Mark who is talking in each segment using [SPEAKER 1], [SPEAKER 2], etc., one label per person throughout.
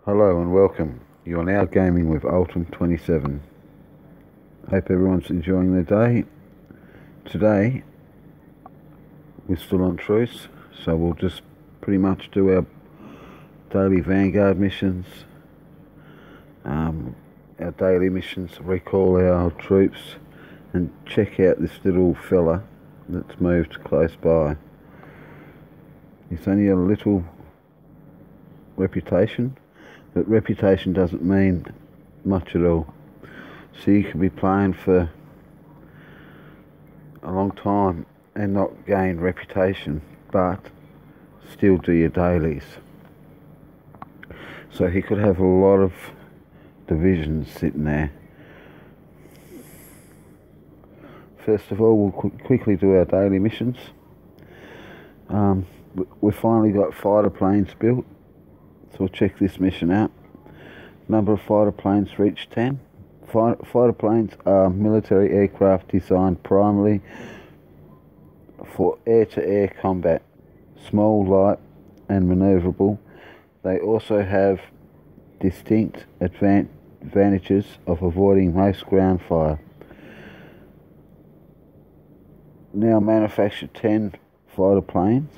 [SPEAKER 1] Hello and welcome. You are now gaming with Ultum 27. Hope everyone's enjoying their day. Today, we're still on truce, so we'll just pretty much do our daily Vanguard missions, our daily missions, recall our troops, and check out this little fella that's moved close by. He's only a little reputation, but reputation doesn't mean much at all. So you can be playing for a long time and not gain reputation, but still do your dailies. So he could have a lot of divisions sitting there. First of all, we'll quickly do our daily missions. We've finally got fighter planes built, so we'll check this mission out. Number of fighter planes reached 10. Fighter planes are military aircraft designed primarily for air-to-air combat, small, light and manoeuvrable. They also have distinct advantages of avoiding most ground fire. Now manufacture 10 fighter planes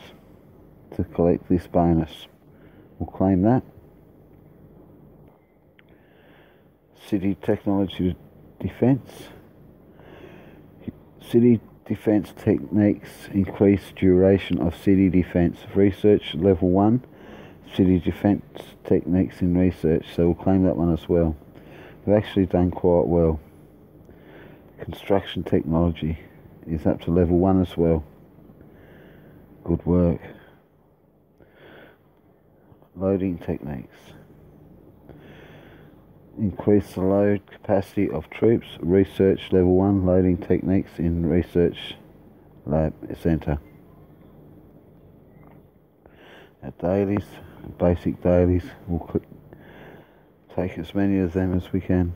[SPEAKER 1] to collect this bonus. We'll claim that. City technology defense. City defense techniques increase duration of city defense. Research level 1. City defense techniques in research, so we'll claim that one as well. We've actually done quite well. Construction technology is up to level 1 as well. Good work. Loading techniques. Increase the load capacity of troops. Research level 1. Loading techniques in research lab center. Our dailies, basic dailies, we'll take as many of them as we can.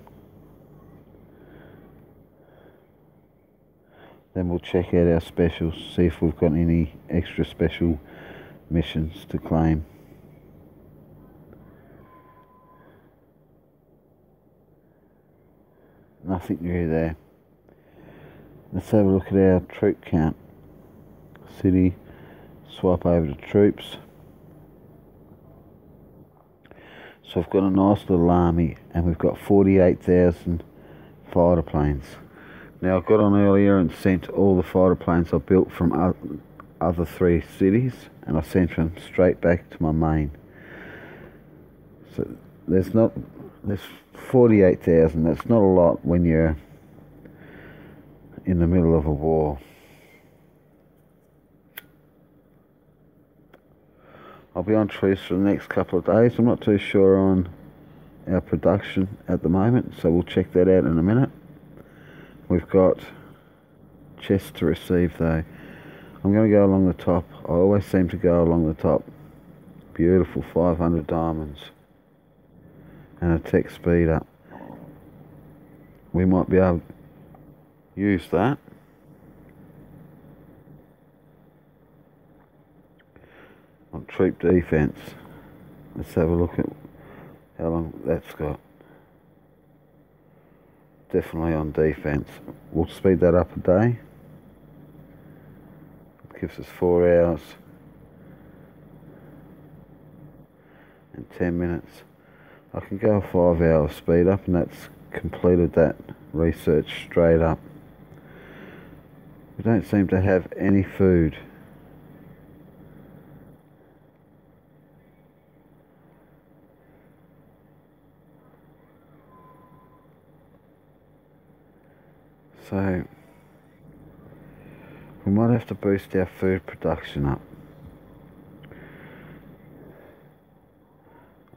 [SPEAKER 1] Then we'll check out our specials, see if we've got any extra special missions to claim. Nothing new there. Let's have a look at our troop count. City, swap over to troops. So I've got a nice little army and we've got 48,000 fighter planes. Now I've got on earlier and sent all the fighter planes I built from other 3 cities, and I sent them straight back to my main. So there's 48,000, that's not a lot when you're in the middle of a war. I'll be on truce for the next couple of days. I'm not too sure on our production at the moment, so we'll check that out in a minute. We've got chests to receive though. I'm going to go along the top. I always seem to go along the top. Beautiful 500 diamonds. And a tech speed up. We might be able to use that. On troop defense. Let's have a look at how long that's got. Definitely on defense. We'll speed that up a day. It gives us 4 hours and 10 minutes. I can go a 5 hour speed up, and that's completed that research straight up. We don't seem to have any food. So we might have to boost our food production up.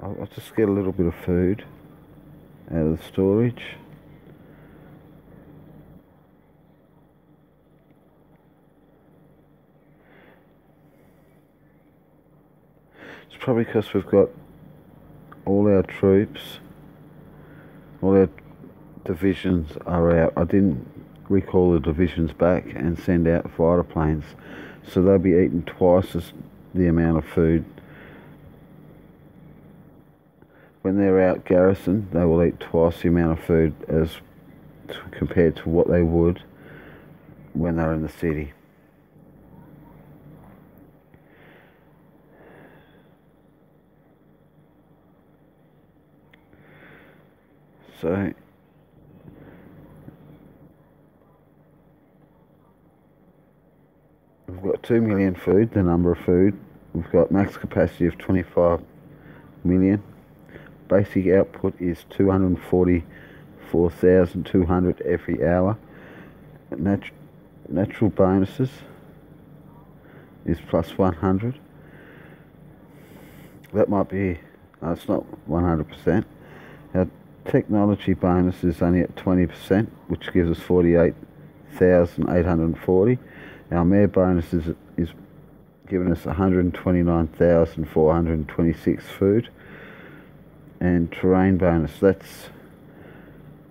[SPEAKER 1] I'll just get a little bit of food out of the storage. It's probably because we've got all our troops, all our divisions are out. I didn't recall the divisions back and send out fighter planes, so they'll be eating twice as the amount of food when they're out garrison, they will eat twice the amount of food as compared to what they would when they're in the city. So we've got 2 million food, the number of food. We've got max capacity of 25 million. Basic output is 244,200 every hour. Natural bonuses is plus 100. That might be, it's not 100%. Our technology bonus is only at 20%, which gives us 48,840. Our mare bonus is giving us 129,426 food. And terrain bonus, that's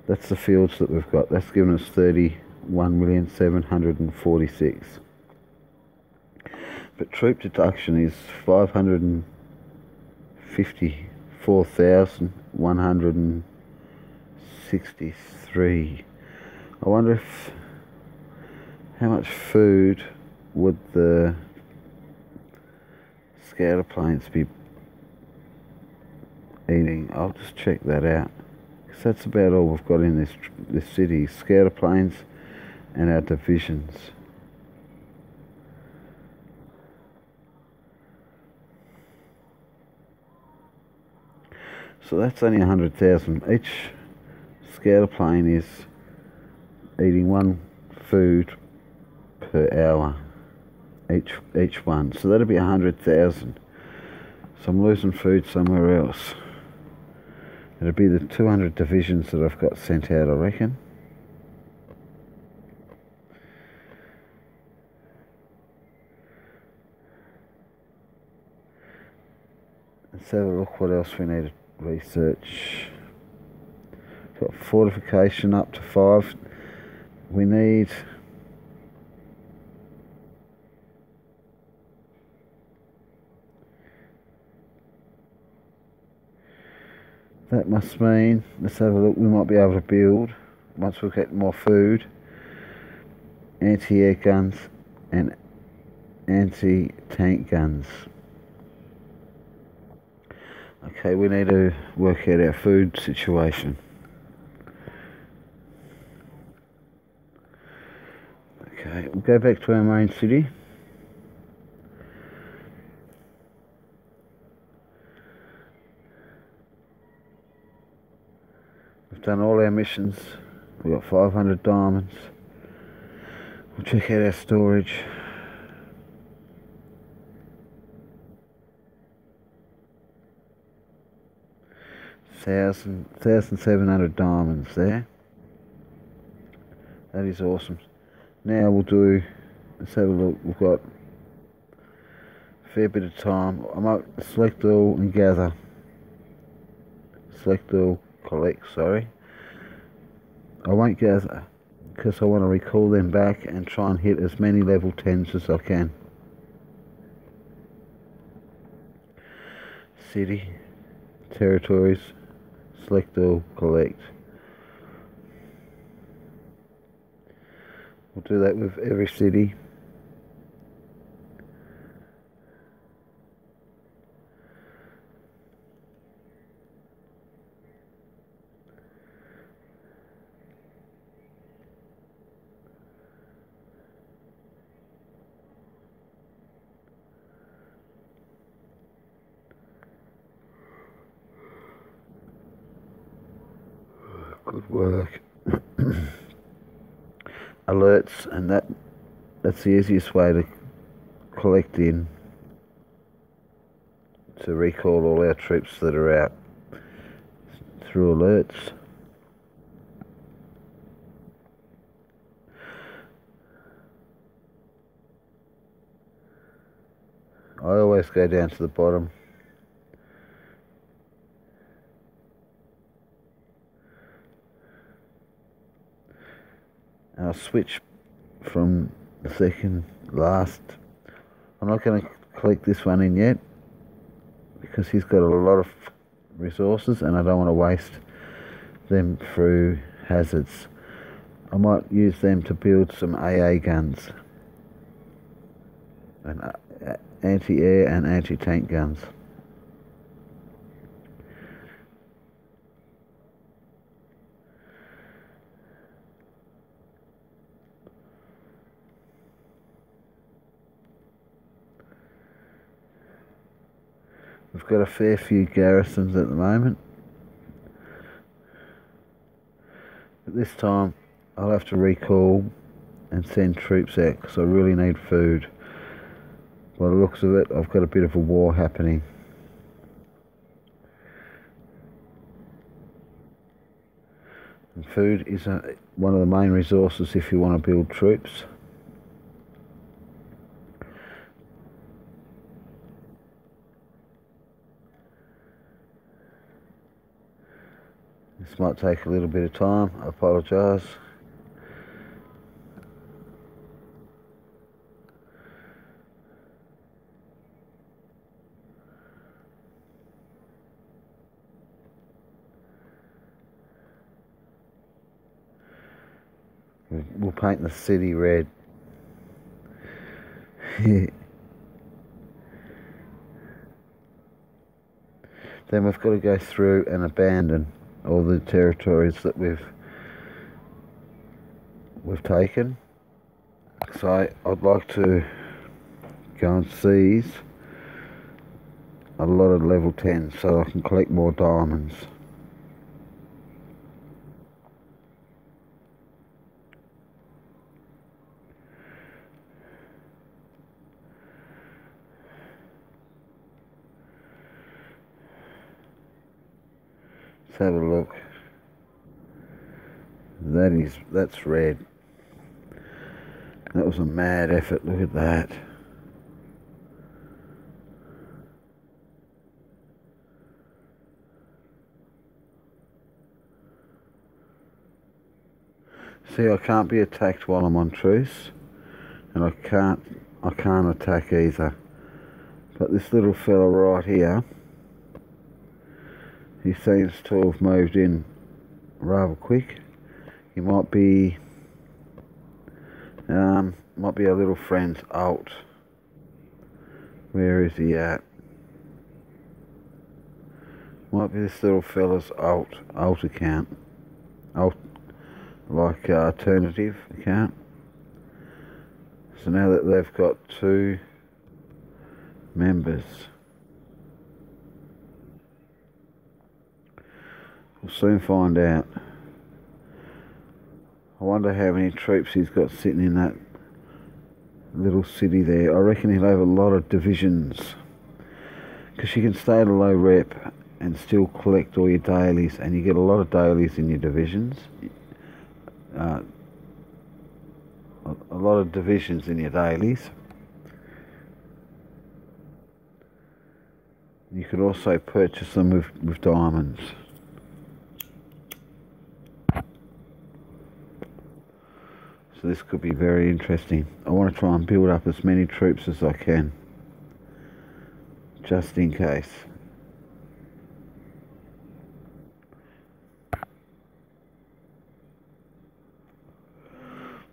[SPEAKER 1] the fields that we've got. That's given us 31,746. But troop deduction is 554,163. I wonder how much food would the scouter planes be eating. I'll just check that out, because that's about all we've got in this city. Scouter planes and our divisions. So that's only 100,000. Each scouter plane is eating one food per hour, each one. So that'll be 100,000. So I'm losing food somewhere else. It'll be the 200 divisions that I've got sent out, I reckon. Let's have a look what else we need to research. Got fortification up to 5. We need that must mean, let's have a look, we might be able to build, once we get more food, anti-air guns and anti-tank guns. Okay, we need to work out our food situation. Okay, we'll go back to our main city. We've done all our missions. We've got 500 diamonds. We'll check out our storage. $1,700 diamonds there. That is awesome. Now we'll do, let's have a look. We've got a fair bit of time. I might select all and gather. Select all, collect, sorry. I won't gather because I want to recall them back and try and hit as many level 10s as I can. City, territories, select all, collect. We'll do that with every city. Good work. Alerts, and that's the easiest way to collect in, to recall all our troops that are out through alerts. I always go down to the bottom. And I'll switch from the second last. I'm not going to collect this one in yet because he's got a lot of resources, and I don't want to waste them through hazards. I might use them to build some AA guns and anti-air and anti-tank guns. We've got a fair few garrisons at the moment. But this time I'll have to recall and send troops out because I really need food. By the looks of it, I've got a bit of a war happening. And food is one of the main resources if you want to build troops. This might take a little bit of time, I apologise. We'll paint the city red. Then we've got to go through and abandon all the territories that we've taken. So I'd like to go and seize a lot of level 10 so I can collect more diamonds. Let's have a look. That's red. That was a mad effort, look at that. See, I can't be attacked while I'm on truce, and I can't attack either. But this little fella right here, he seems to have moved in rather quick. He might be a little friend's alt. Where is he at? Might be this little fella's alt account. Like alternative account. So now that they've got 2 members, we'll soon find out. I wonder how many troops he's got sitting in that little city there. I reckon he'll have a lot of divisions, because you can stay at a low rep and still collect all your dailies, and you get a lot of dailies in your divisions. A lot of divisions in your dailies. You could also purchase them with diamonds. So this could be very interesting. I want to try and build up as many troops as I can, just in case.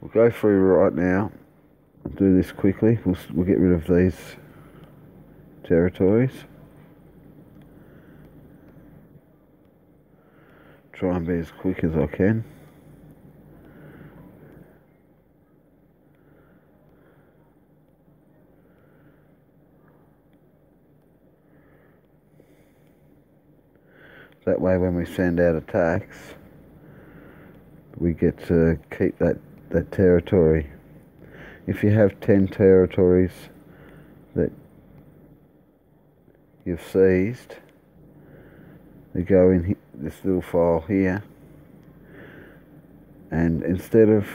[SPEAKER 1] We'll go through right now and do this quickly. We'll get rid of these territories. Try and be as quick as I can. That way when we send out attacks, we get to keep that territory. If you have 10 territories that you've seized, they go in this little file here, and instead of,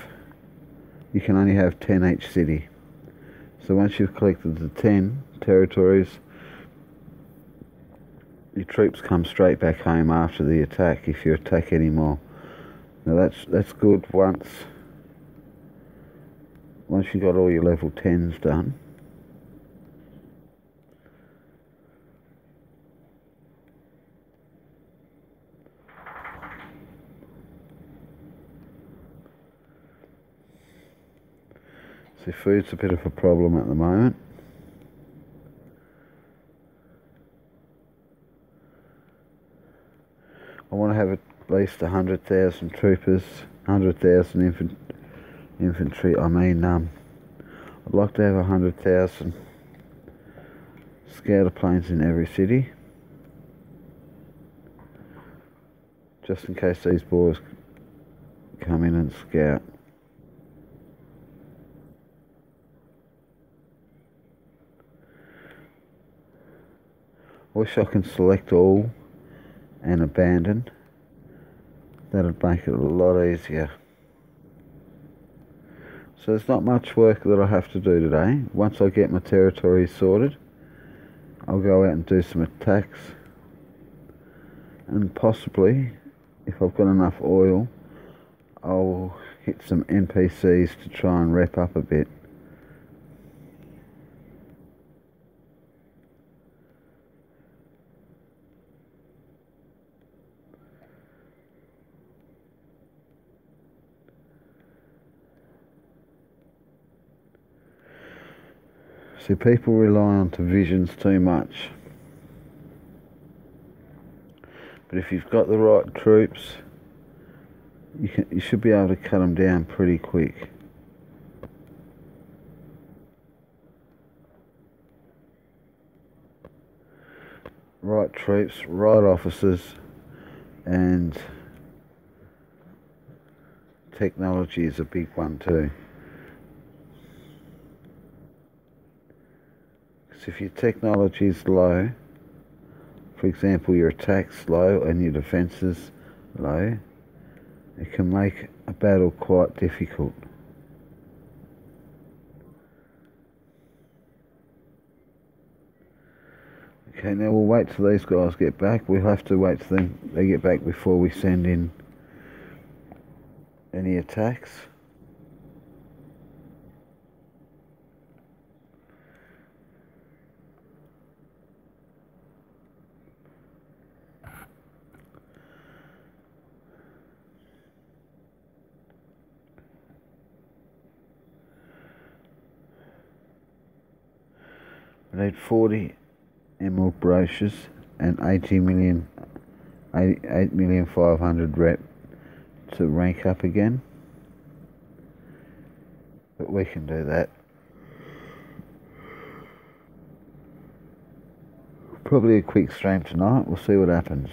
[SPEAKER 1] you can only have 10 each city. So once you've collected the 10 territories, your troops come straight back home after the attack if you attack anymore. Now that's good once you've got all your level 10s done. See, food's a bit of a problem at the moment. I want to have at least 100,000 troopers, 100,000 infantry. I'd like to have 100,000 scouter planes in every city, just in case these boys come in and scout. Wish I can select all and abandon. That'd make it a lot easier. So there's not much work that I have to do today. Once I get my territory sorted, I'll go out and do some attacks, and possibly, if I've got enough oil, I'll hit some NPCs to try and wrap up a bit. See, people rely on divisions too much. But if you've got the right troops, you should be able to cut them down pretty quick. Right troops, right officers, and technology is a big one too. Because if your technology is low, for example your attack's low and your defence is low, it can make a battle quite difficult. Okay, now we'll wait till these guys get back. We'll have to wait till they get back before we send in any attacks. We need 40 emerald brochures and 8,500,000 rep to rank up again. But we can do that. Probably a quick stream tonight. We'll see what happens.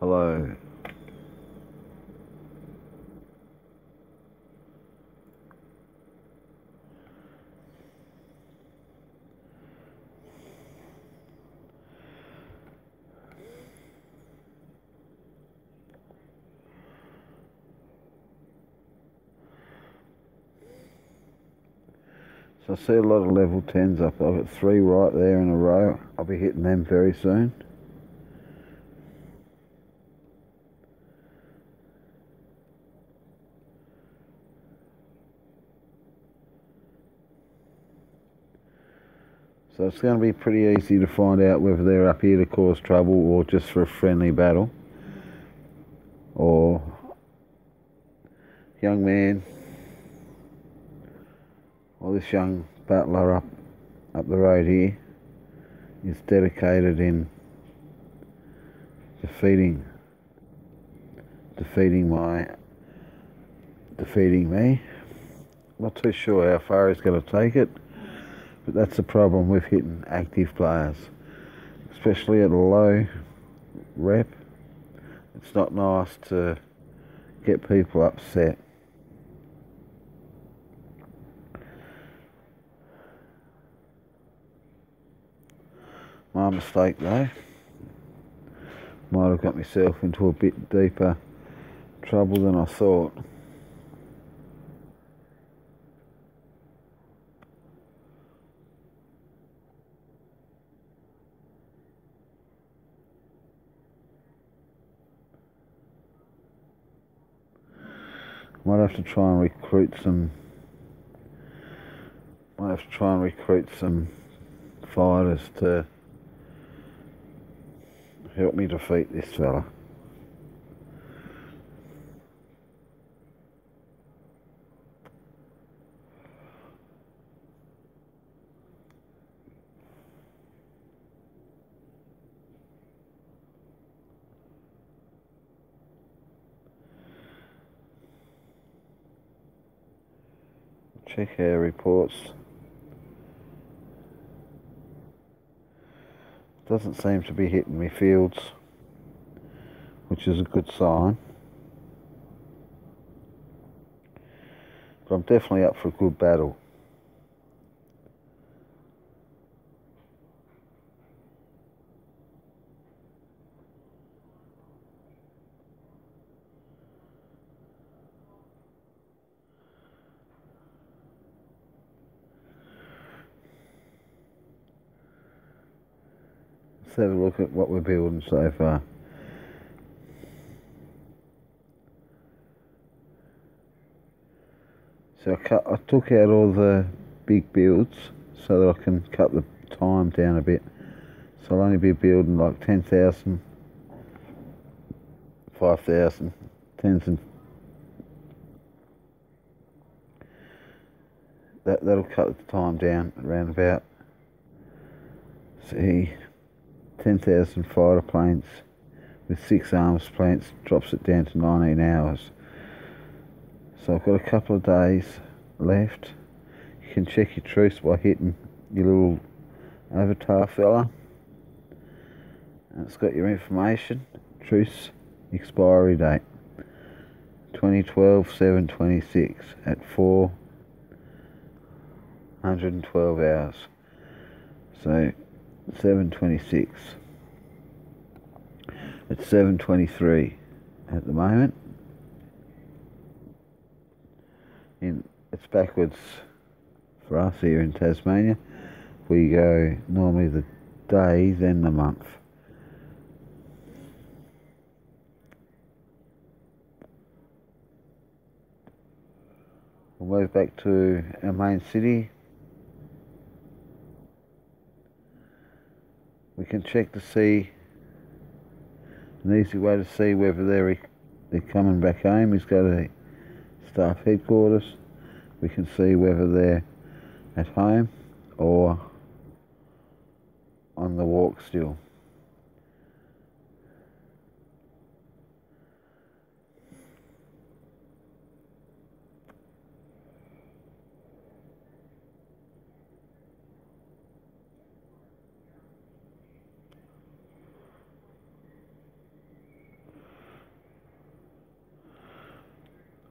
[SPEAKER 1] Hello. So I see a lot of level 10s up. I've got 3 right there in a row. I'll be hitting them very soon. So it's going to be pretty easy to find out whether they're up here to cause trouble or just for a friendly battle. Or, young man, or this young battler up up the road here is dedicated in defeating me. Not too sure how far he's going to take it, but that's the problem with hitting active players, especially at a low rep. It's not nice to get people upset. My mistake though. Might have got myself into a bit deeper trouble than I thought. Might have to try and recruit some fighters to help me defeat this fella. Check our reports. Doesn't seem to be hitting me fields, which is a good sign. But I'm definitely up for a good battle. Let's have a look at what we're building so far. So I took out all the big builds so that I can cut the time down a bit. So I'll only be building like 10,000, 5,000, 10s, that'll cut the time down around about, see, 10,000 fighter planes with 6 arms plants drops it down to 19 hours. So I've got a couple of days left. You can check your truce by hitting your little avatar fella. And it's got your information. Truce expiry date 2012/7/26 at 412 hours. So 7:26. It's 7:23 at the moment. It's backwards for us here in Tasmania. We go normally the day, then the month. We'll move back to our main city. We can check to see, an easy way to see whether they're coming back home is go to staff headquarters. We can see whether they're at home or on the walk still.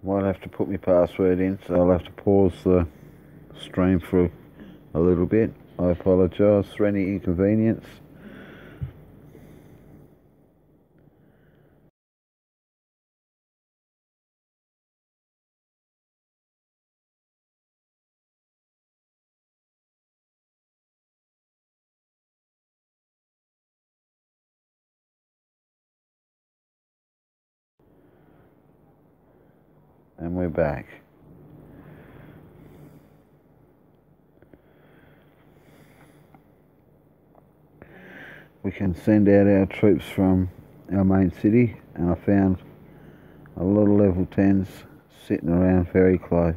[SPEAKER 1] Might have to put my password in, so I'll have to pause the stream for a little bit. I apologise for any inconvenience. And we're back. We can send out our troops from our main city, and I found a lot of level 10s sitting around very close.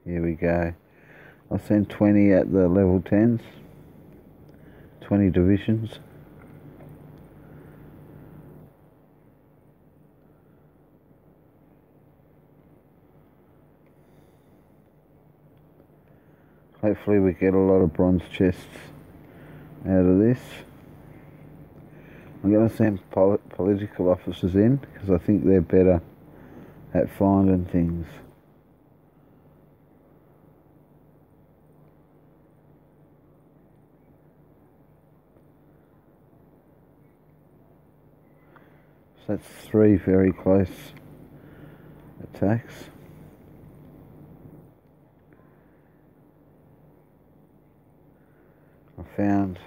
[SPEAKER 1] Here we go. I'll send 20 at the level 10s. 20 divisions. Hopefully we get a lot of bronze chests out of this. I'm going to send political officers in because I think they're better at finding things. So that's 3 very close attacks. I found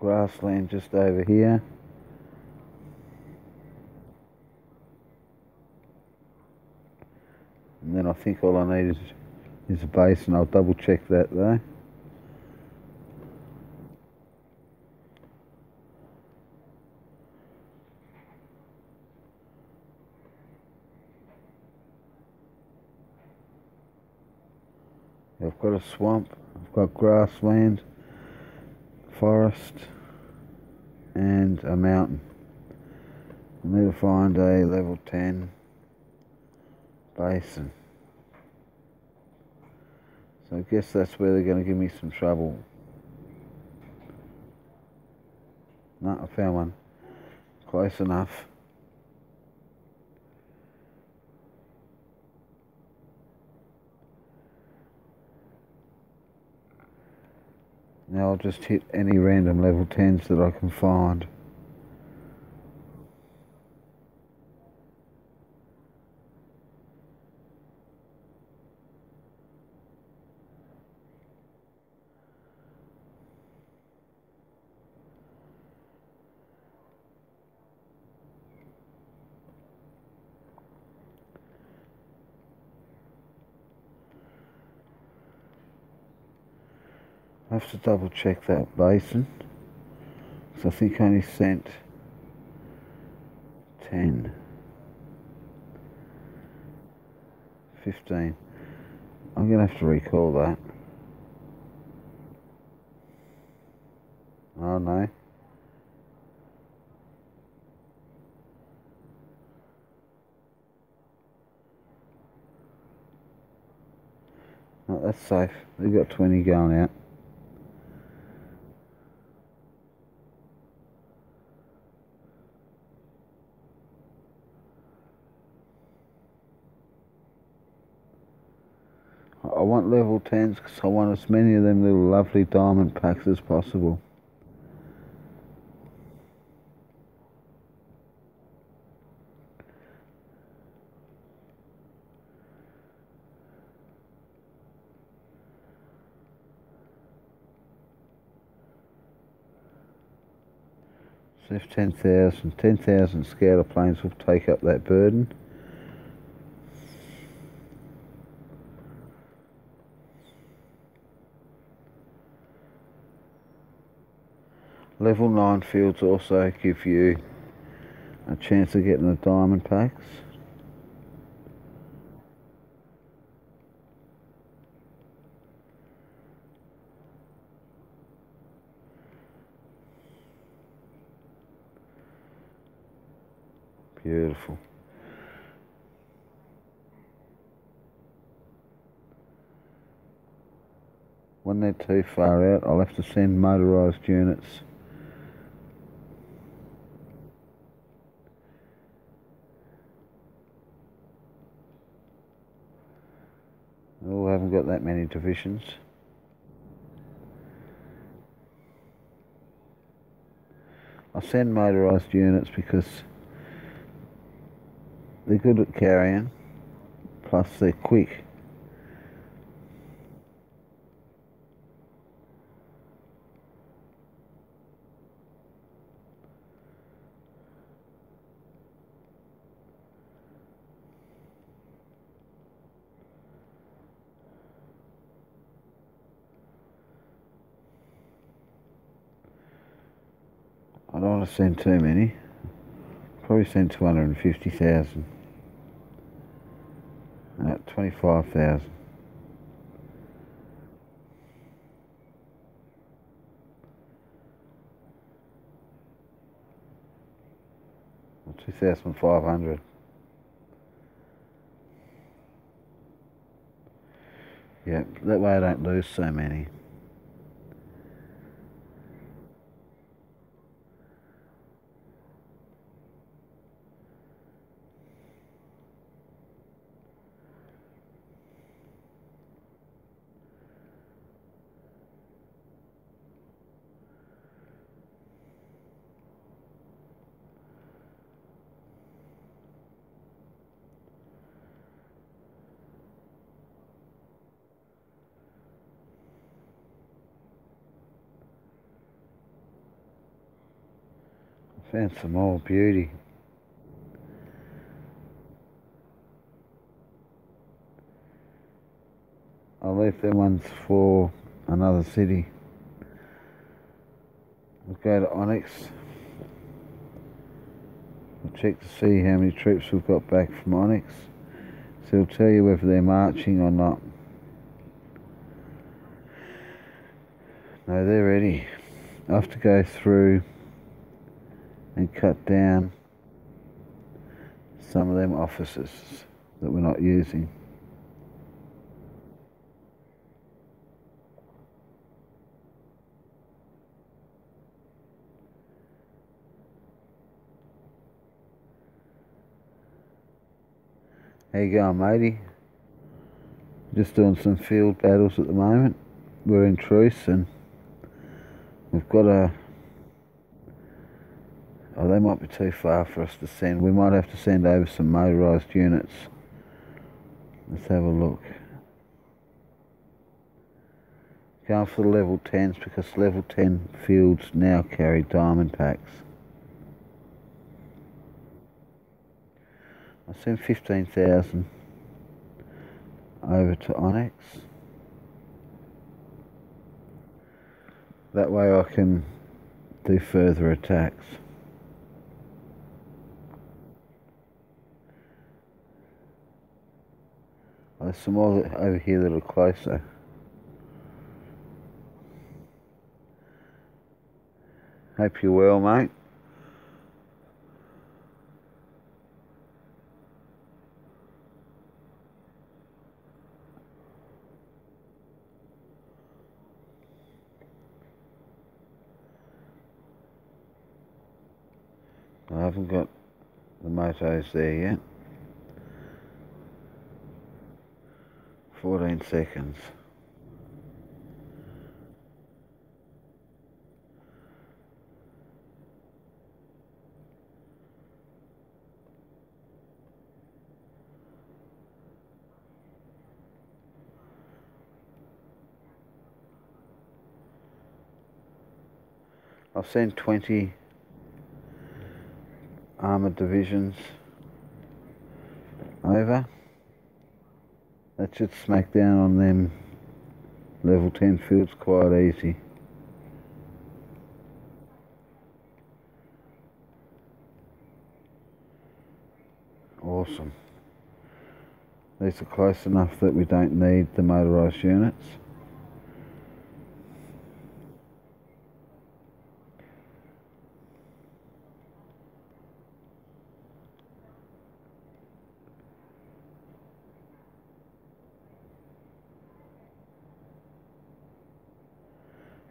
[SPEAKER 1] grassland just over here. And then I think all I need is a base, and I'll double check that though. I've got a swamp, I've got grassland, forest, and a mountain. I need to find a level 10 basin. So I guess that's where they're going to give me some trouble. No, I found one. Close enough. Now I'll just hit any random level 10s that I can find. I have to double check that basin, because I think I only sent 10, 15. I'm going to have to recall that. Oh no. No, that's safe. They've got 20 going out. I want level 10s because I want as many of them little lovely diamond packs as possible. So if 10,000 scouter planes will take up that burden. Level 9 fields also give you a chance of getting the diamond packs. Beautiful. When they're too far out, I'll have to send motorised units. Oh, I haven't got that many divisions. I send motorised units because they're good at carrying, plus they're quick. I don't want to send too many. Probably send 250,000. 25,000. 2,500. Yeah, that way I don't lose so many. Found some more beauty. I'll leave them ones for another city. We'll go to Onyx. We'll check to see how many troops we've got back from Onyx. So it'll tell you whether they're marching or not. No, they're ready. I have to go through and cut down some of them officers that we're not using. How you going, matey? Just doing some field battles at the moment. We're in truce and we've got a... Oh, they might be too far for us to send. We might have to send over some motorised units. Let's have a look. Going for the level 10s because level 10 fields now carry diamond packs. I'll send 15,000 over to Onyx. That way I can do further attacks. There's some more over here that are closer. Hope you're well, mate. I haven't got the motos there yet. 14 seconds. I'll send 20 armoured divisions over. That should smack down on them level 10 fields quite easy. Awesome. These are close enough that we don't need the motorised units.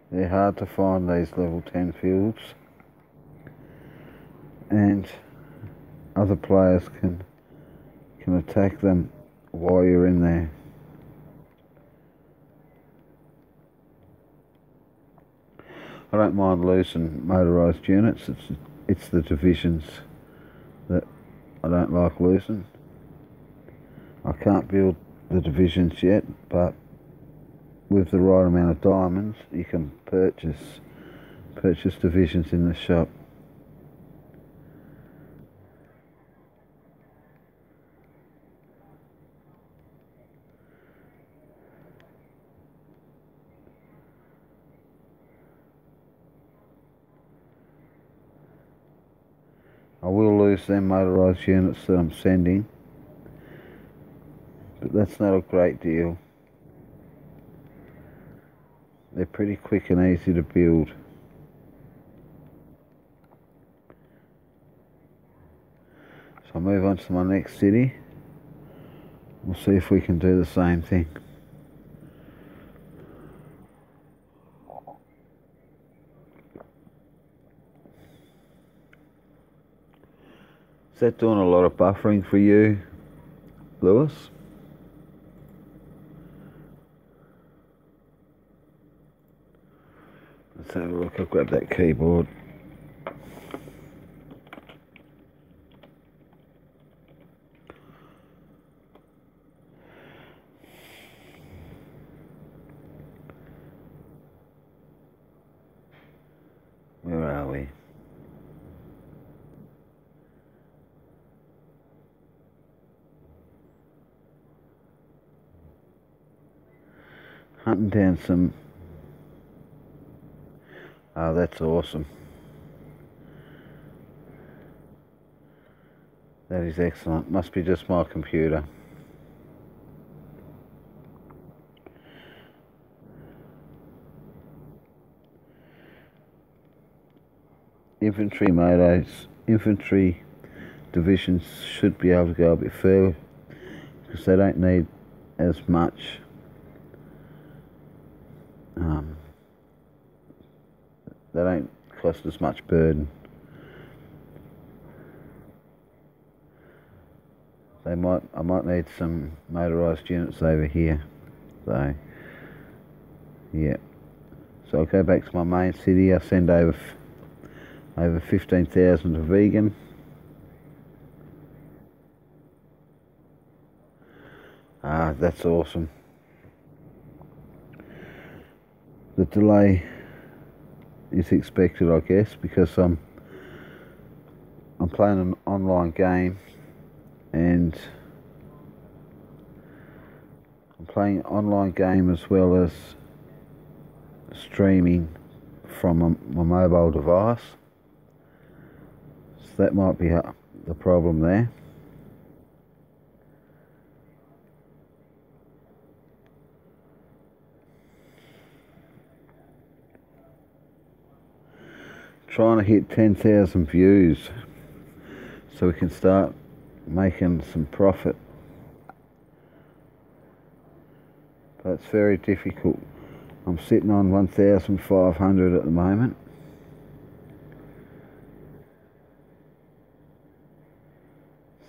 [SPEAKER 1] They're hard to find, these level 10 fields, and other players can attack them while you're in there. I don't mind losing motorised units, it's the divisions that I don't like losing. I can't build the divisions yet, but with the right amount of diamonds you can purchase divisions in the shop. I will lose them motorised units that I'm sending, but that's not a great deal. They're pretty quick and easy to build. So I'll move on to my next city. We'll see if we can do the same thing. Is that doing a lot of buffering for you, Lewis? Let's have a look. I'll grab that keyboard. Where are we? Hunting down some... Oh, that's awesome. That is excellent. Must be just my computer. Infantry motos, infantry divisions should be able to go a bit further because they don't need as much they don't cost as much burden. I might need some motorised units over here. So yeah. So I'll go back to my main city. I'll send over 15,000 to vegan. Ah, that's awesome. The delay is expected, I guess, because I'm playing an online game, and I'm playing an online game as well as streaming from my mobile device. So that might be the problem there. Trying to hit 10,000 views so we can start making some profit. But it's very difficult. I'm sitting on 1,500 at the moment.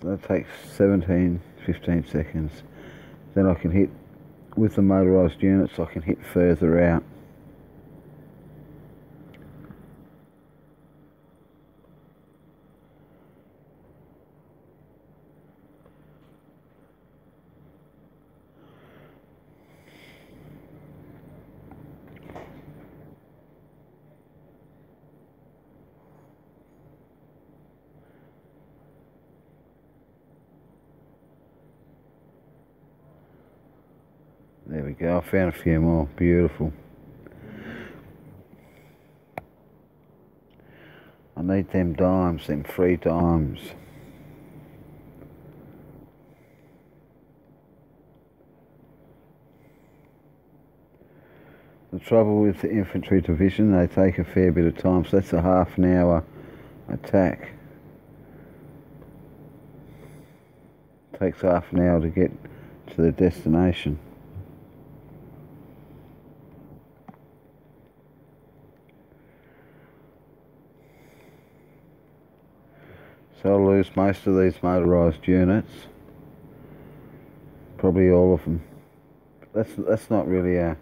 [SPEAKER 1] So that takes 15 seconds. Then I can hit, with the motorised units, I can hit further out. There we go, I found a few more. Beautiful. I need them dimes, them free dimes. The trouble with the infantry division, they take a fair bit of time, so that's a half an hour attack. Takes half an hour to get to the destination. So I'll lose most of these motorised units, probably all of them. That's not really a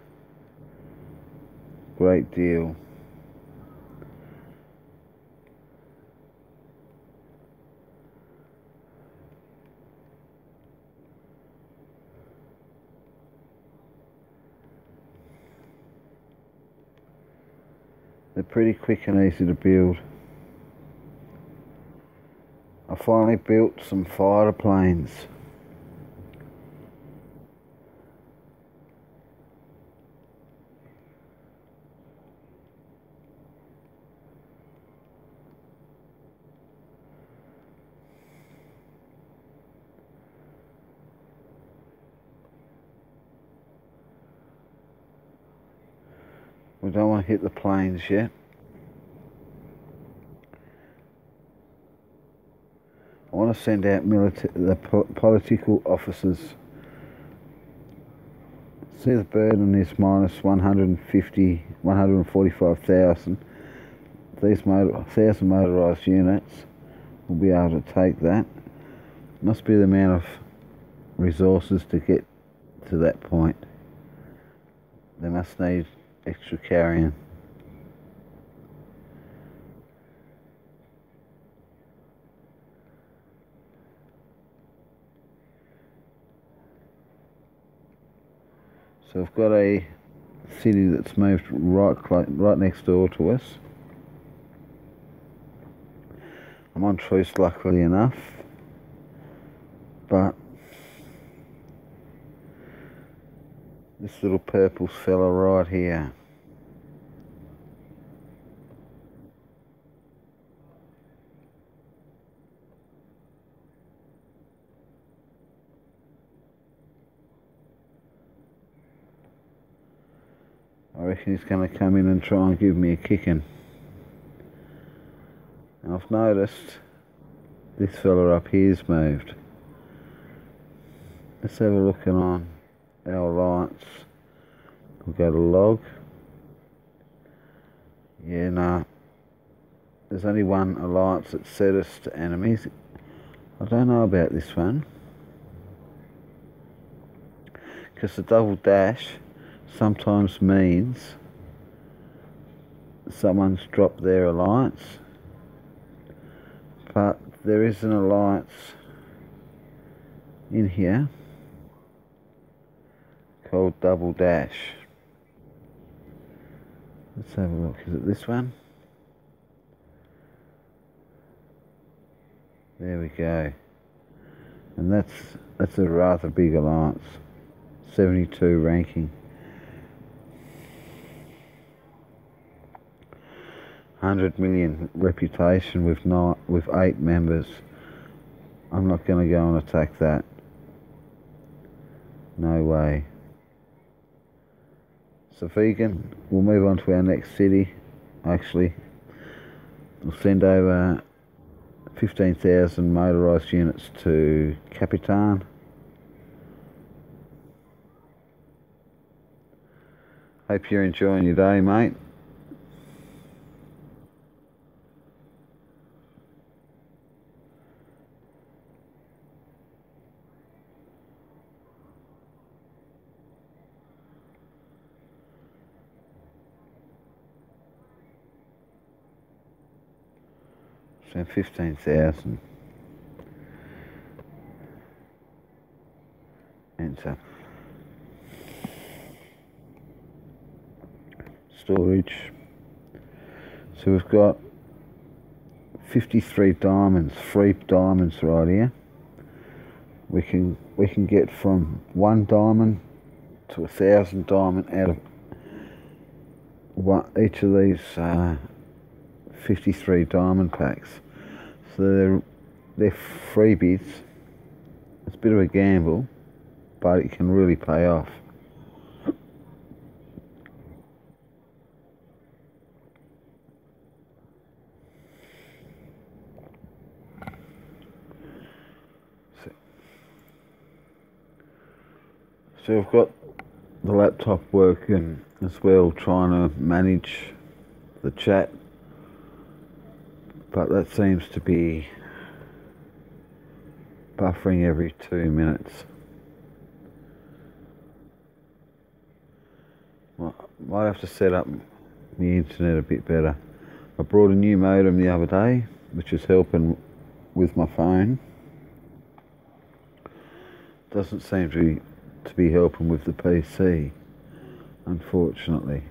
[SPEAKER 1] great deal. They're pretty quick and easy to build. I finally built some fighter planes. We don't want to hit the planes yet. I want want to send out political officers. See the burden is minus 145,000. These 1,000 motorised units will be able to take that. Must be the amount of resources to get to that point. They must need extra carrying. So I've got a city that's moved right next door to us. I'm on truce, luckily enough, but this little purple fella right here, I reckon he's going to come in and try and give me a kicking. And I've noticed this fella up here's moved. Let's have a look on our alliance. We'll go to log. Yeah, no. There's only one alliance that set us to enemies. I don't know about this one, because the double dash sometimes means someone's dropped their alliance, but there is an alliance in here called double dash. Let's have a look. Is it this one? There we go. And that's a rather big alliance. 72 ranking. 100 million reputation with 8 members. I'm not going to go and attack that. No way. So vegan, we'll move on to our next city. Actually, we'll send over 15,000 motorised units to Capitan. Hope you're enjoying your day, mate. So 15,000. Enter. Storage. So we've got 53 diamonds, free diamonds right here. We can get from 1 diamond to 1,000 diamond out of each of these 53 diamond packs. So they're freebies. It's a bit of a gamble, but it can really pay off. So I've got the laptop working as well, trying to manage the chat, but that seems to be buffering every 2 minutes. Well, might have to set up the internet a bit better. I brought a new modem the other day, which is helping with my phone. Doesn't seem to be helping with the PC, unfortunately.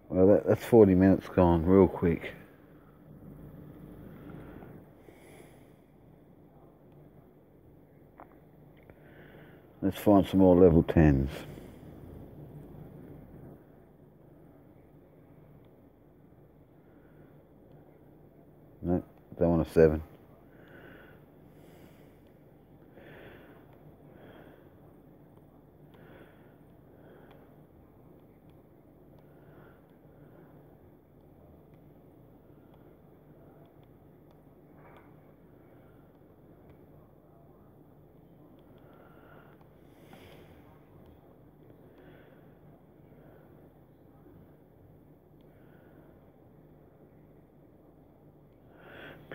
[SPEAKER 1] Well, that's 40 minutes gone real quick. Let's find some more level 10s. No, don't want a 7.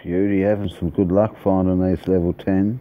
[SPEAKER 1] Beauty, having some good luck finding these level 10s.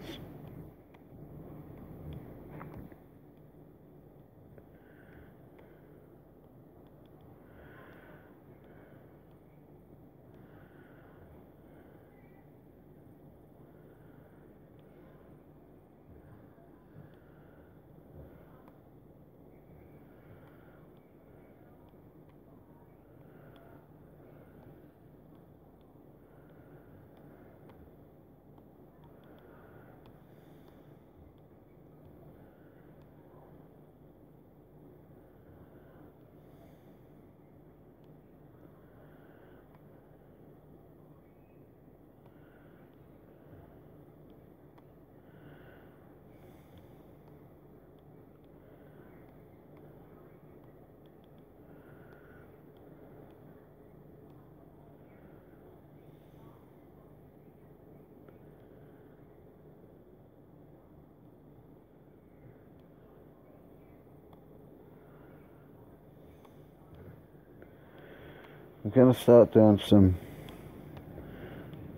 [SPEAKER 1] I'm going to start doing some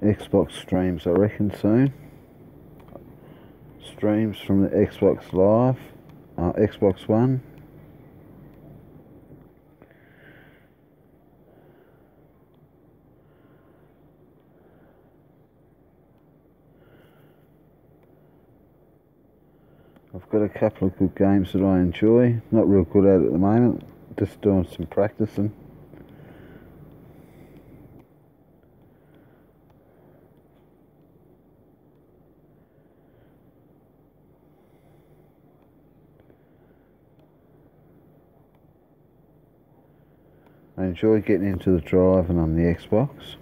[SPEAKER 1] Xbox streams, I reckon, soon. Streams from the Xbox Live, Xbox One. I've got a couple of good games that I enjoy. Not real good at the moment, just doing some practicing. I enjoy getting into the driving on the Xbox.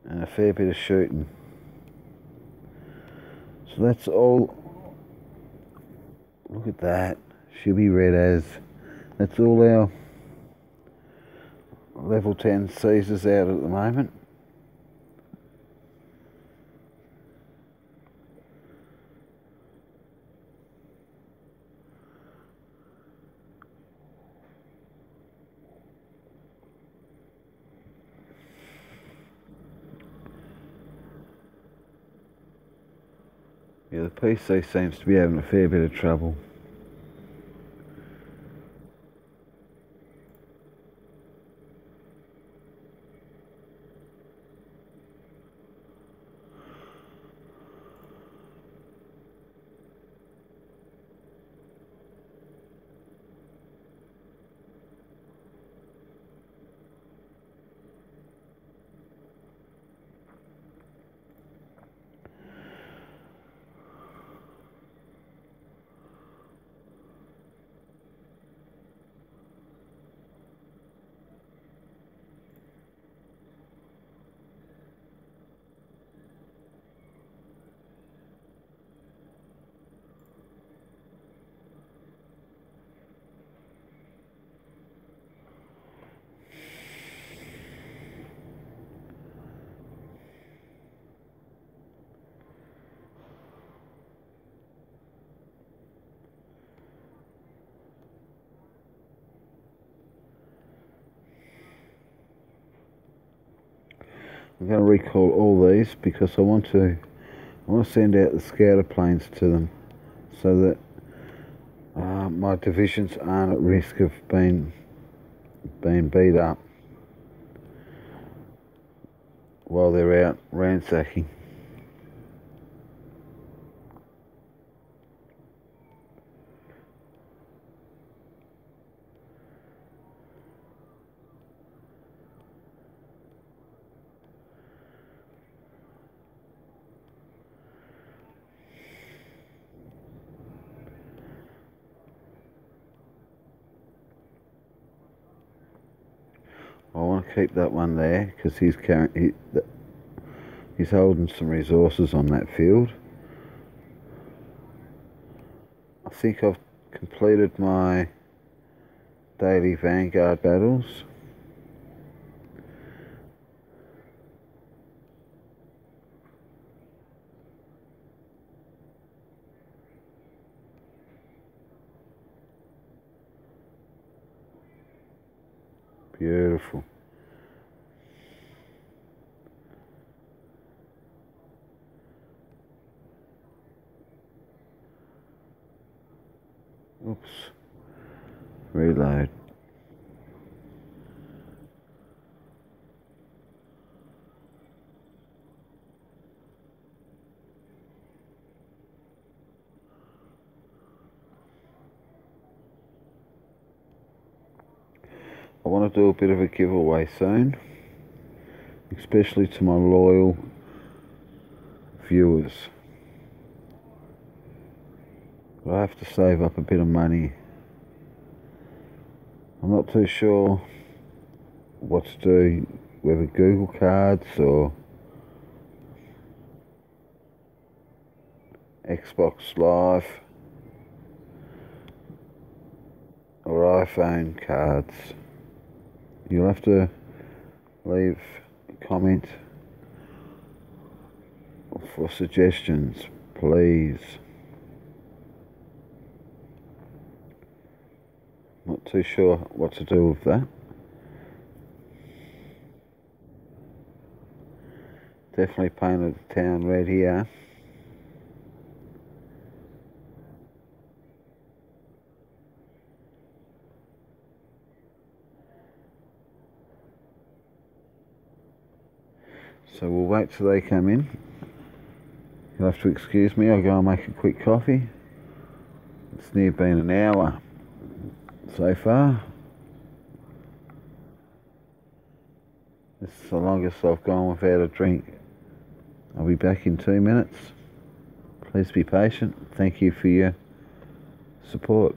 [SPEAKER 1] And a fair bit of shooting. So that's all. Look at that. Should be read as. That's all our level 10 Caesars out at the moment. Yeah, the PC seems to be having a fair bit of trouble. I'm going to recall all these because I want to send out the scouter planes to them so that my divisions aren't at risk of being beat up while they're out ransacking. I want to keep that one there because he's holding some resources on that field. I think I've completed my daily Vanguard battles. Beautiful. Reload. I want to do a bit of a giveaway soon, especially to my loyal viewers. But I have to save up a bit of money. I'm not too sure what to do, whether Google cards or Xbox Live or iPhone cards. You'll have to leave a comment for suggestions, please. Not too sure what to do with that. Definitely painted the town red here. So we'll wait till they come in. You'll have to excuse me, I'll go and make a quick coffee. It's near been an hour so far. This is the longest I've gone without a drink. I'll be back in 2 minutes. Please be patient. Thank you for your support.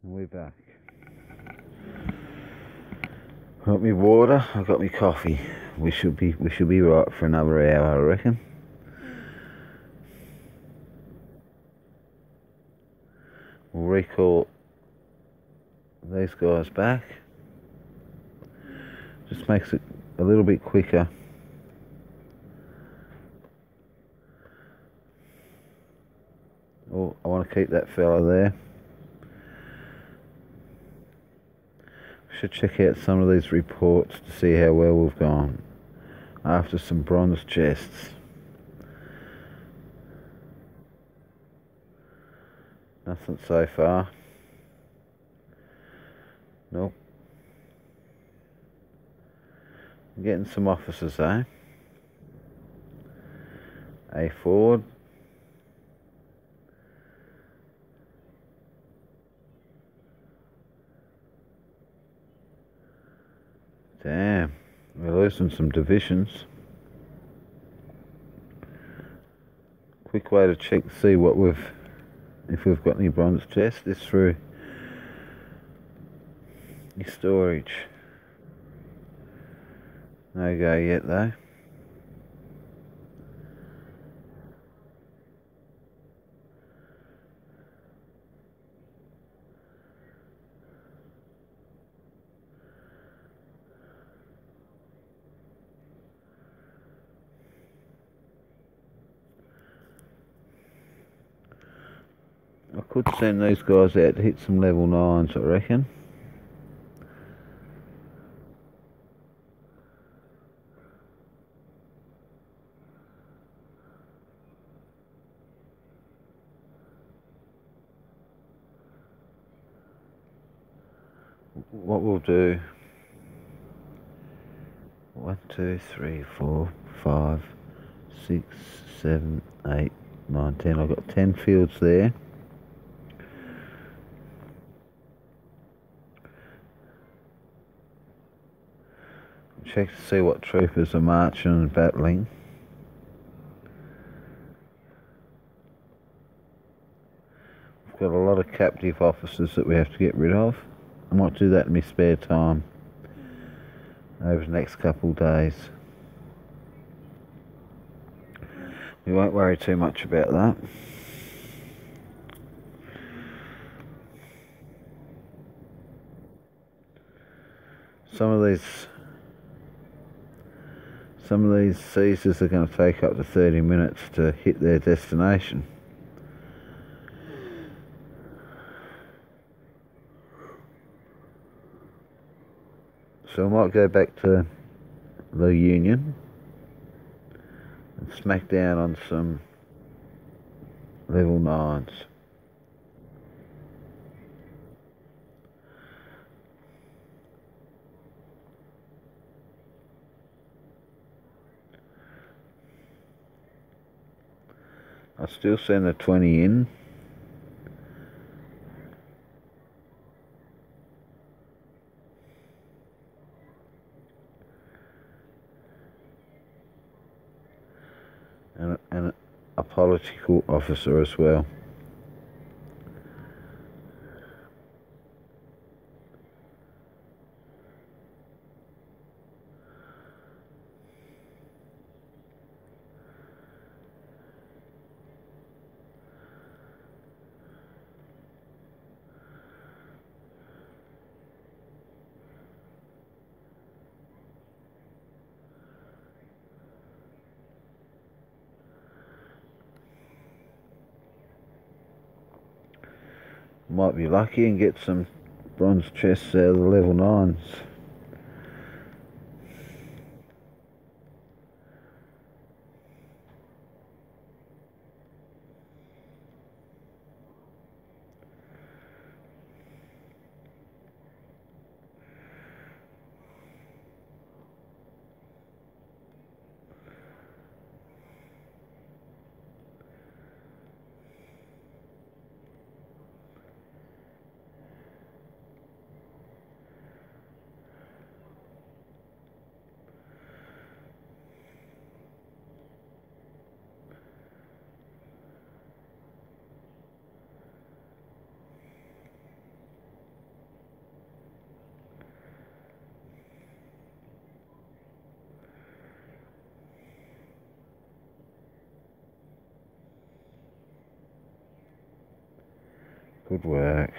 [SPEAKER 1] And we're back. Got me water, I've got me coffee. We should be right for another hour, I reckon. We'll recall these guys back. Just makes it a little bit quicker. Oh, I want to keep that fella there. Should check out some of these reports to see how well we've gone after some bronze chests. Nothing so far. Nope. I'm getting some officers though. A Ford. Damn, we're losing some divisions. Quick way to check to see what if we've got any bronze chests is through your storage. No go yet though. I could send these guys out to hit some level 9s, I reckon. What we'll do, 1, 2, 3, 4, 5, 6, 7, 8, 9, 10. I've got 10 fields there. Check to see what troopers are marching and battling. We've got a lot of captive officers that we have to get rid of. I might do that in my spare time over the next couple of days. We won't worry too much about that. Some of these seizures are going to take up to 30 minutes to hit their destination. So I might go back to the Union and smack down on some level 9s. I'll still send the 20 in. And a political officer as well. Might be lucky and get some bronze chests out of the level 9s. Good work.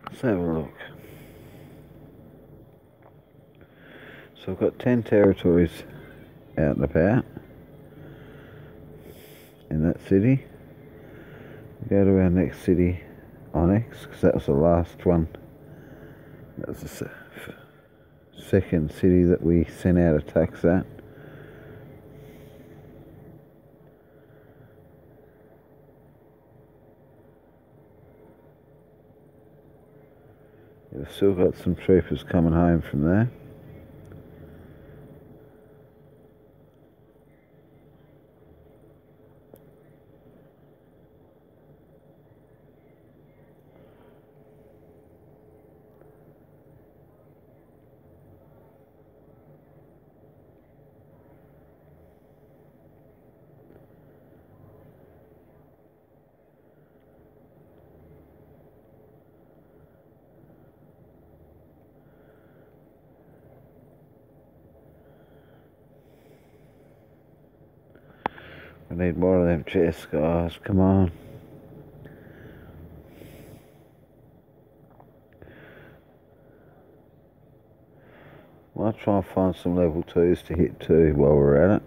[SPEAKER 1] Let's have a look. So I've got 10 territories out and about in that city. Go to our next city, Onyx, because that was the last one. That was the second city that we sent out attacks at. We've still got some troopers coming home from there. We need more of them chests, guys, come on. Might try and find some level 2s to hit too while we're at it.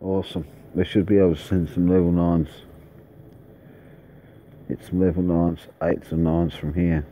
[SPEAKER 1] Awesome. We should be able to send some level 9s. Hit some level 9s, 8s and 9s from here.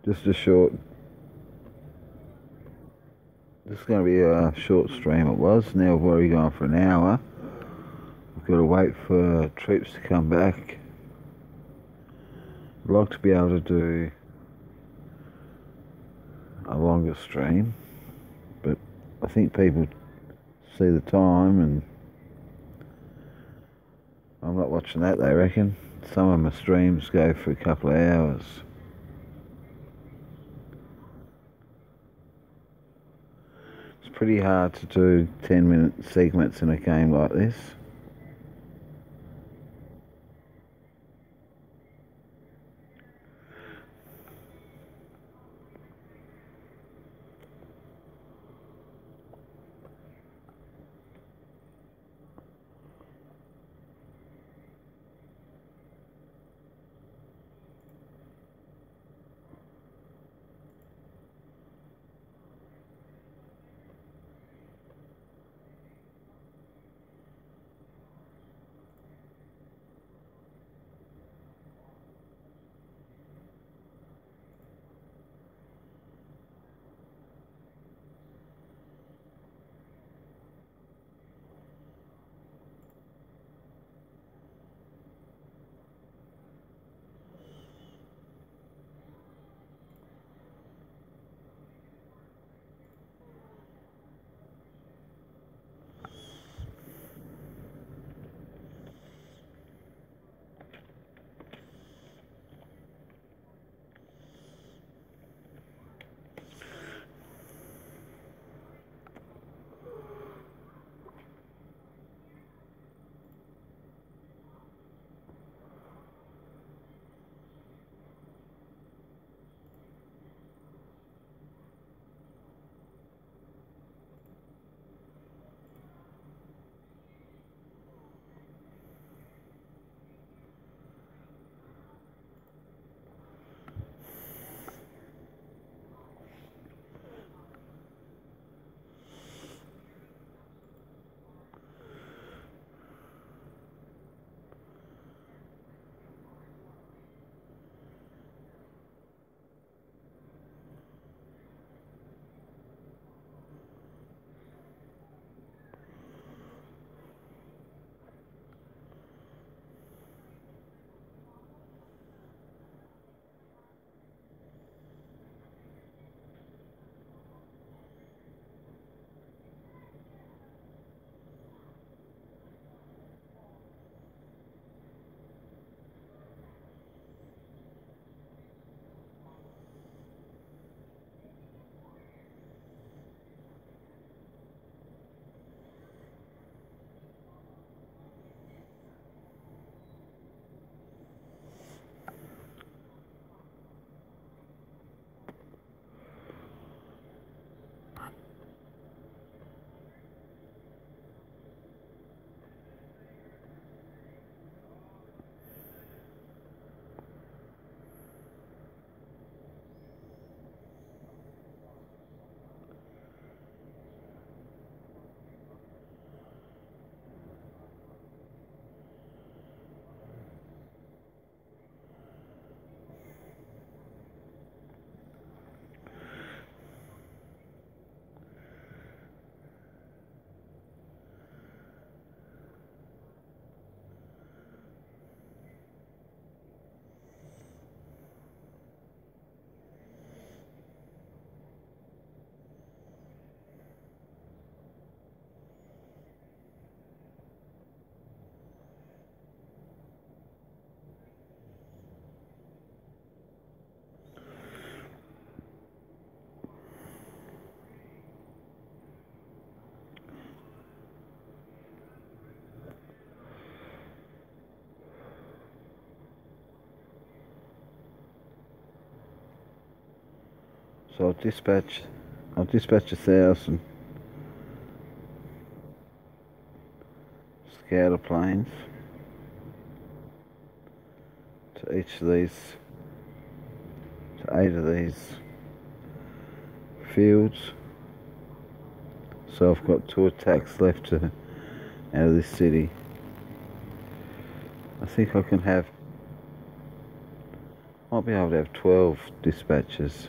[SPEAKER 1] Just a short. This is going to be a short stream. It was. Now we've already gone for an hour. We've got to wait for troops to come back. I'd like to be able to do a longer stream, but I think people see the time and I'm not watching that, they reckon. Some of my streams go for a couple of hours. It's pretty hard to do 10-minute segments in a game like this. So I'll dispatch 1,000 scouter planes to each of these, to 8 of these fields. So I've got 2 attacks left out of this city. I think I can have, Might be able to have 12 dispatches.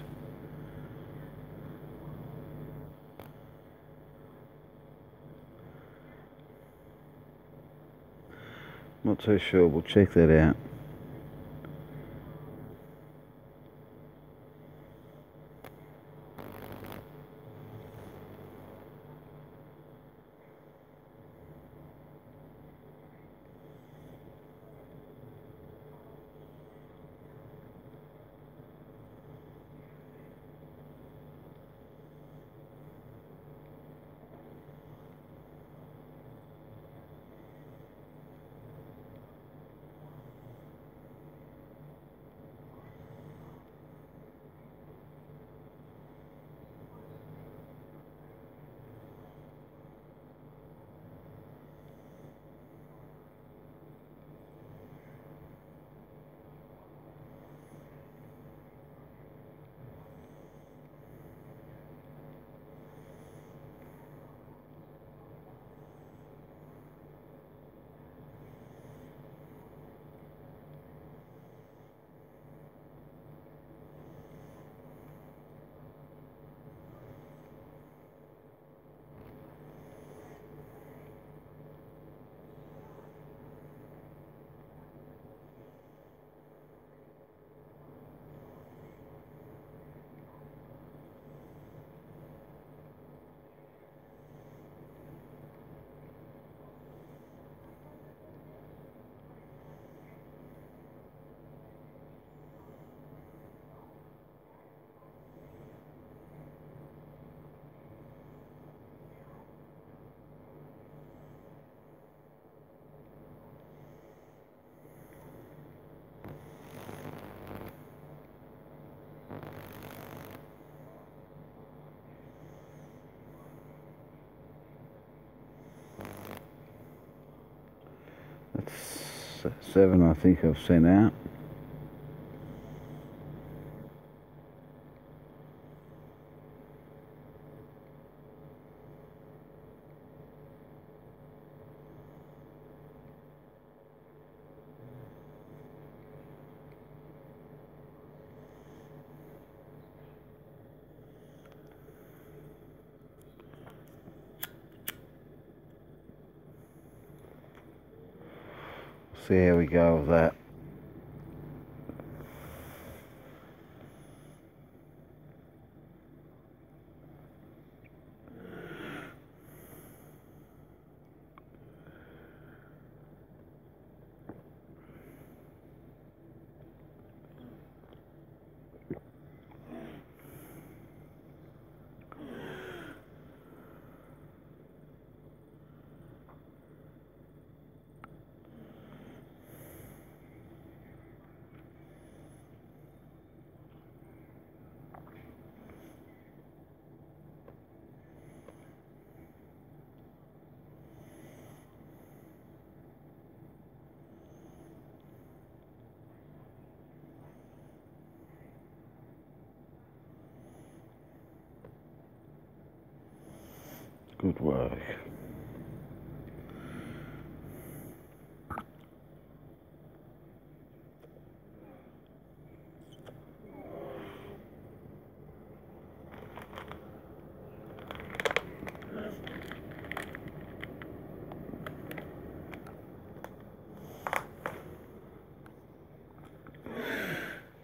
[SPEAKER 1] Not too sure, we'll check that out. That's 7 I think I've sent out. See how we go with that. Good work.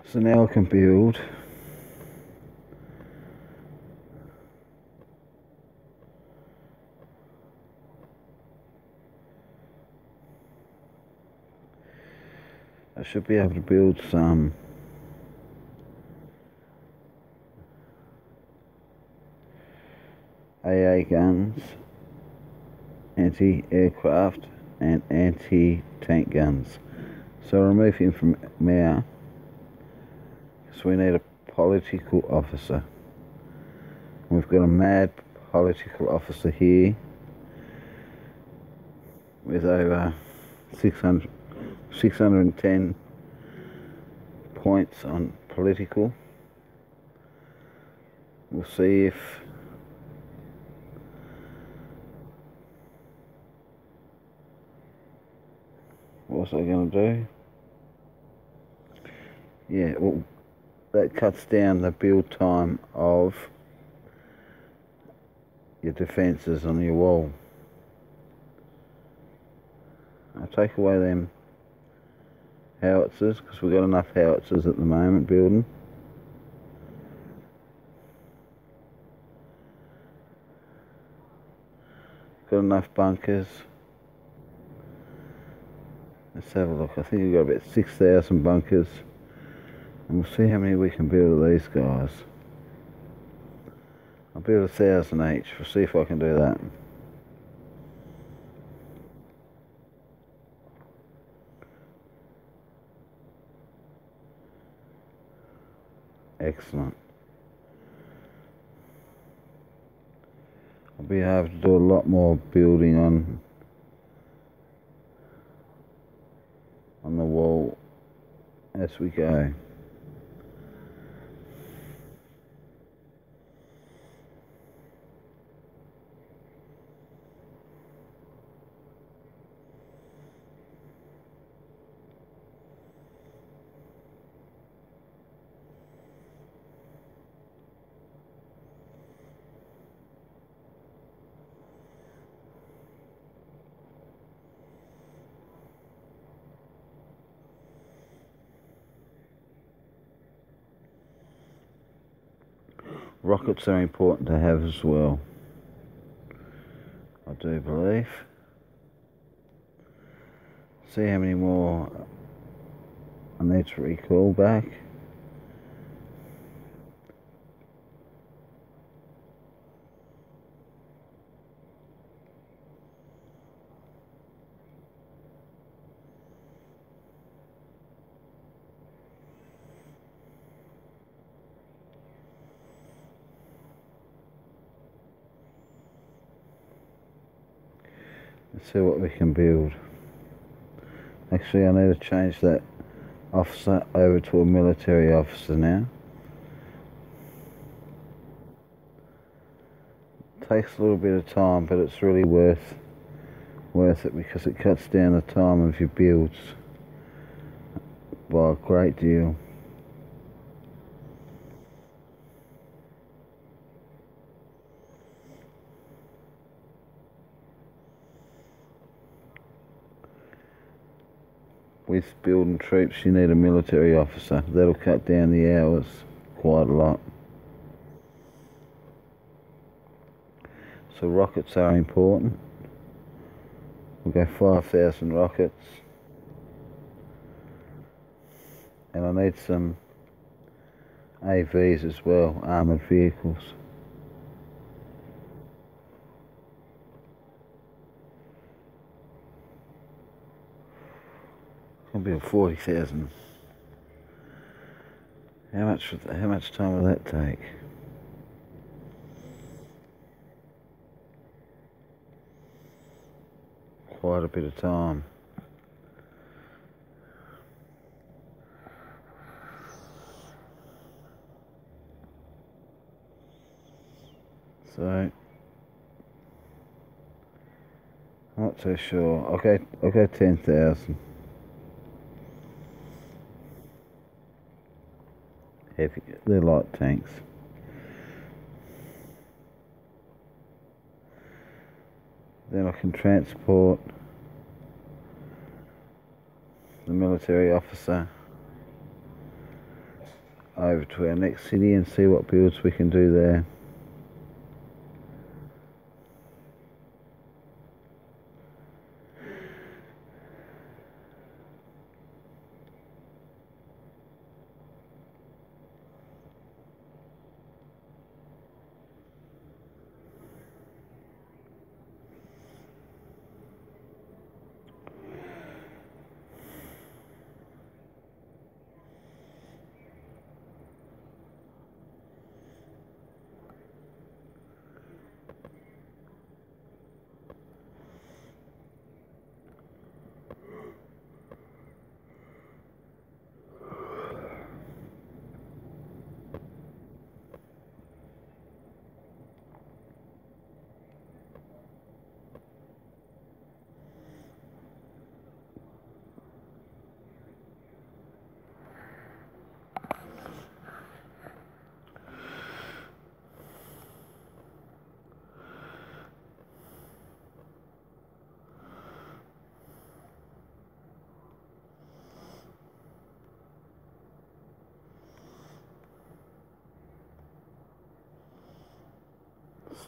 [SPEAKER 1] So now I can build I should be able to build some AA guns, anti-aircraft and anti-tank guns. So I'll remove him from now. So we need a political officer. We've got a mad political officer here with over 610 points on political. We'll see if what was I going to do? yeah, well, that cuts down the build time of your defences on your wall. I'll take away them howitzers, because we've got enough howitzers at the moment building. Got enough bunkers. Let's have a look. I think we've got about 6,000 bunkers. And we'll see how many we can build of these guys. I'll build 1,000 each. We'll see if I can do that. Excellent. I'll be able to do a lot more building on the wall as we go. Rockets are important to have as well, I do believe. See how many more I need to recall back. Let's see what we can build. Actually, I need to change that officer over to a military officer now. Takes a little bit of time, but it's really worth it, because it cuts down the time of your builds by a great deal. With building troops, you need a military officer. That'll cut down the hours quite a lot. So rockets are important. We'll go 5,000 rockets. And I need some AVs as well, armoured vehicles. Gonna build 40,000. How much time will that take? Quite a bit of time. So I'm not too sure. I'll go 10,000. Heavy, they're light tanks. Then I can transport the military officer over to our next city and see what builds we can do there.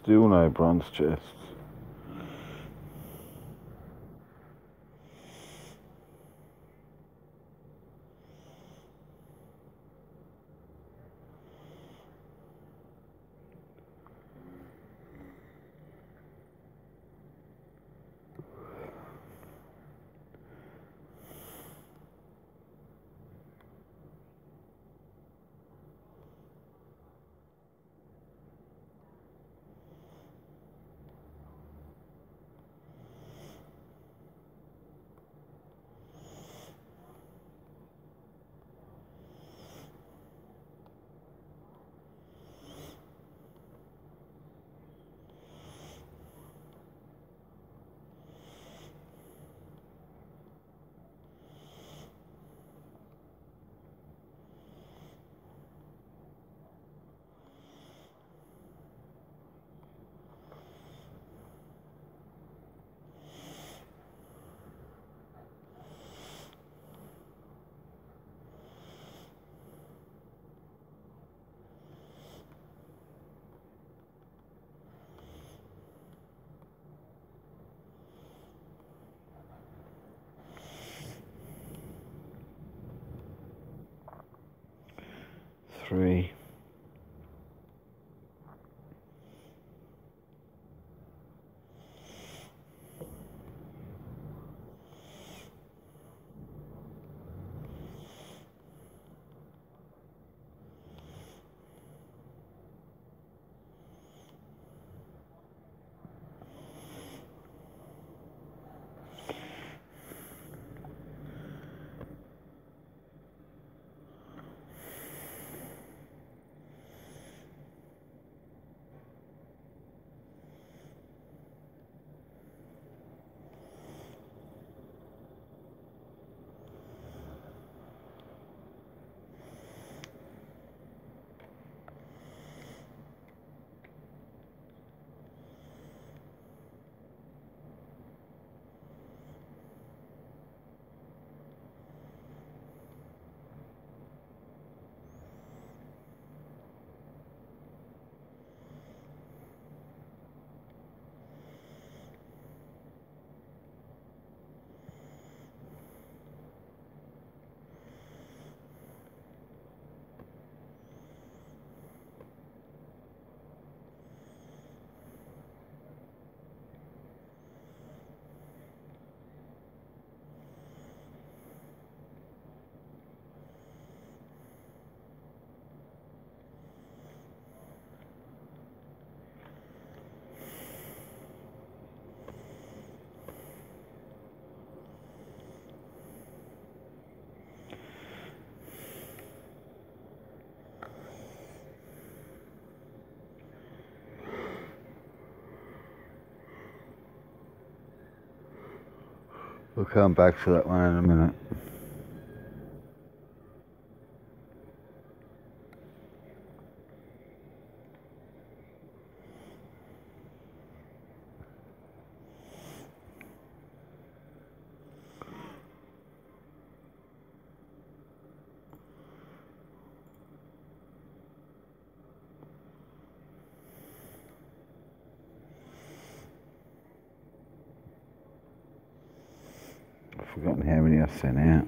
[SPEAKER 1] Still no bronze chests. Three. We'll come back to that one in a minute. I've forgotten how many I sent out.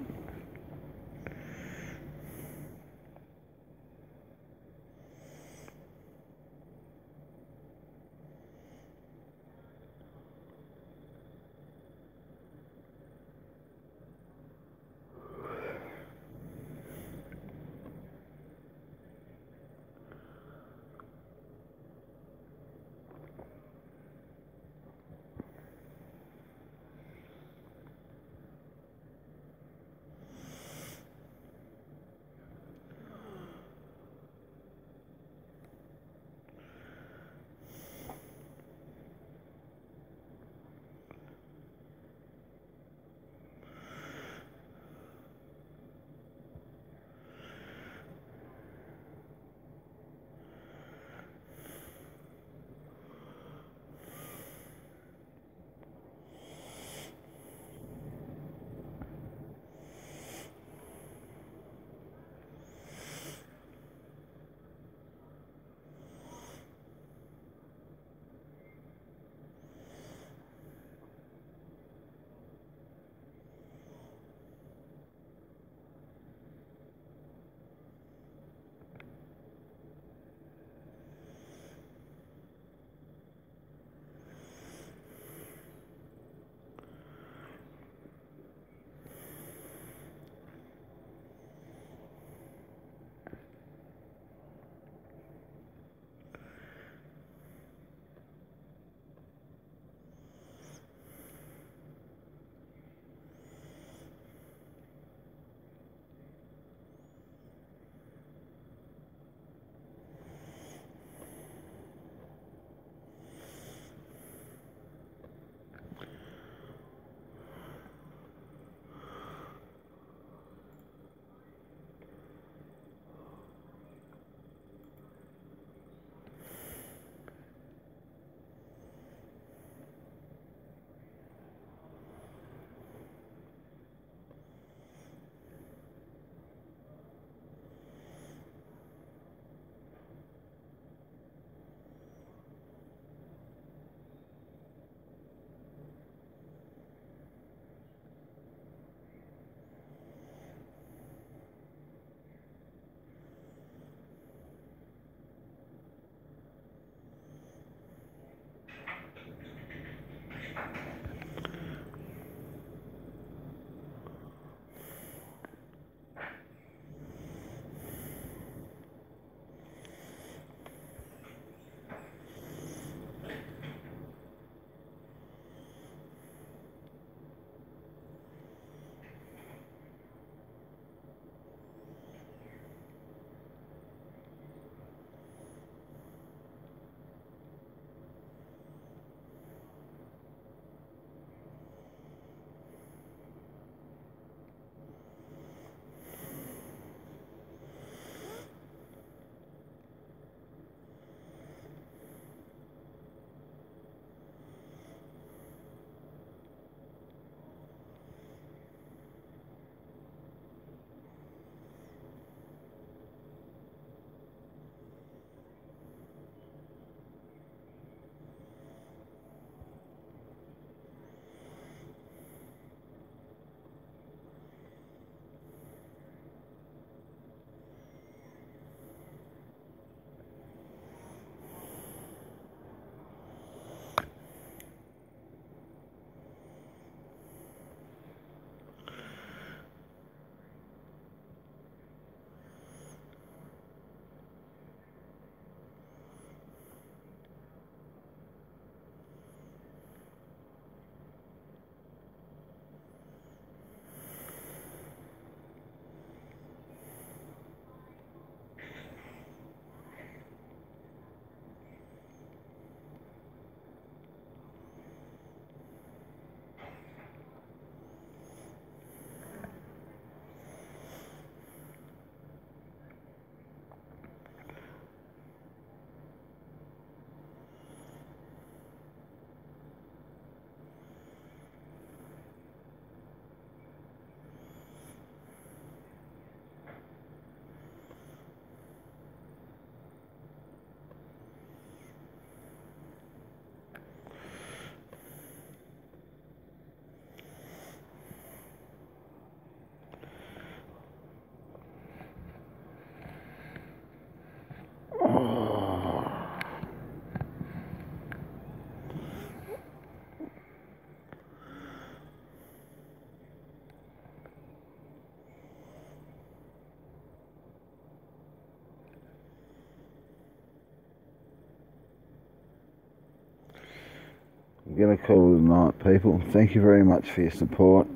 [SPEAKER 1] going to call it a night, people. Thank you very much for your support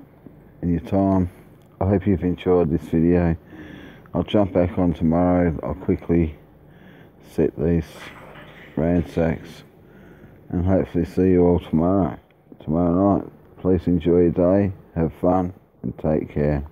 [SPEAKER 1] and your time. I hope you've enjoyed this video. I'll jump back on tomorrow. I'll quickly set these ransacks and hopefully see you all tomorrow night. Please enjoy your day, have fun and take care.